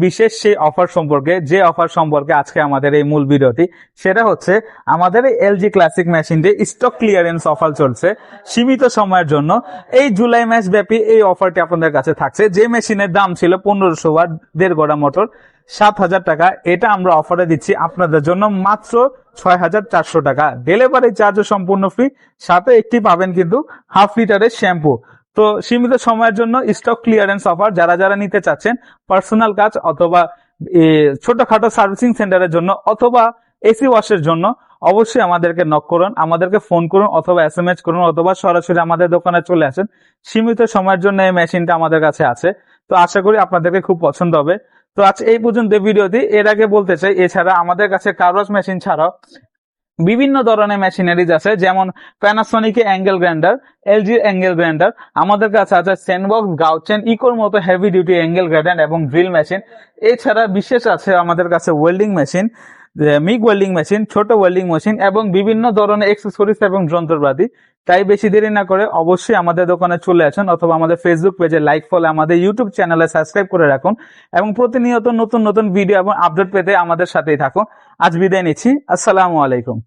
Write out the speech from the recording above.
বিশেষ সেই অফার সম্পর্কে, যে অফার সম্পর্কে আজকে আমাদের এই মূল ভিডিওটি, সেটা হচ্ছে আমাদের এই এলজি ক্লাসিক মেশিনটি স্টক ক্লিয়ারেন্স অফার চলছে সীমিত সময়ের জন্য। এই জুলাই মাস ব্যাপী এই অফারটি আপনাদের কাছে থাকছে। যে মেশিনের দাম ছিল 1500 ওয়াট 1.5 গড়া মোটর 7,000 টাকা, এটা আমরা অফারে দিচ্ছি আপনাদের জন্য মাত্র 6,400 টাকা। ডেলিভারি চার্জও সম্পূর্ণ ফ্রি, সাথে একটি পাবেন কিন্তু হাফ লিটারের শ্যাম্পু। তো সীমিত সময়ের জন্য স্টক ক্লিয়ারেন্স অফার, যারা যারা নিতে চাচ্ছেন পার্সোনাল কাজ অথবা ছোটখাটো সার্ভিসিং সেন্টারের জন্য অথবা এসি ওয়াশের জন্য অবশ্যই আমাদেরকে নক করুন, আমাদেরকে ফোন করুন অথবা এসএমএস করুন অথবা সরাসরি আমাদের দোকানে চলে আসেন। সীমিত সময়ের জন্য এই মেশিনটা আমাদের কাছে আছে, তো আশা করি আপনাদেরকে খুব পছন্দ হবে। তো আজ এই পর্যন্ত ভিডিওটি। এর আগে বলতে চাই, এছাড়া আমাদের কাছে কার্বস মেশিন ছাড়াও বিভিন্ন ধরনের মেশিনারিজ আছে, যেমন প্যানাসোনিকের অ্যাঙ্গেল গ্রাইন্ডার, এলজির অ্যাঙ্গেল গ্রাইন্ডার, আমাদের কাছে আছে স্যান্ডবক্স, গাউচেন, ইকোর মতো হেভি ডিউটি অ্যাঙ্গেল গ্রাইন্ডার এবং ড্রিল মেশিন। এছাড়া বিশেষ আছে আমাদের কাছে welding machine, MiG welding machine, ছোট ওয়েল্ডিং মেশিন এবং বিভিন্ন ধরনের এক্সেসরিজ এবং যন্ত্রপাতি। তাই বেশি দেরি না করে অবশ্যই আমাদের দোকানে চলে আসুন অথবা আমাদের ফেসবুক পেজে লাইক ফলো, আমাদের ইউটিউব চ্যানেলে সাবস্ক্রাইব করে রাখুন এবং প্রতিনিয়ত নতুন নতুন ভিডিও এবং আপডেট পেতে আমাদের সাথেই থাকুন। আজ বিদায় নিচ্ছি, আসসালামু আলাইকুম।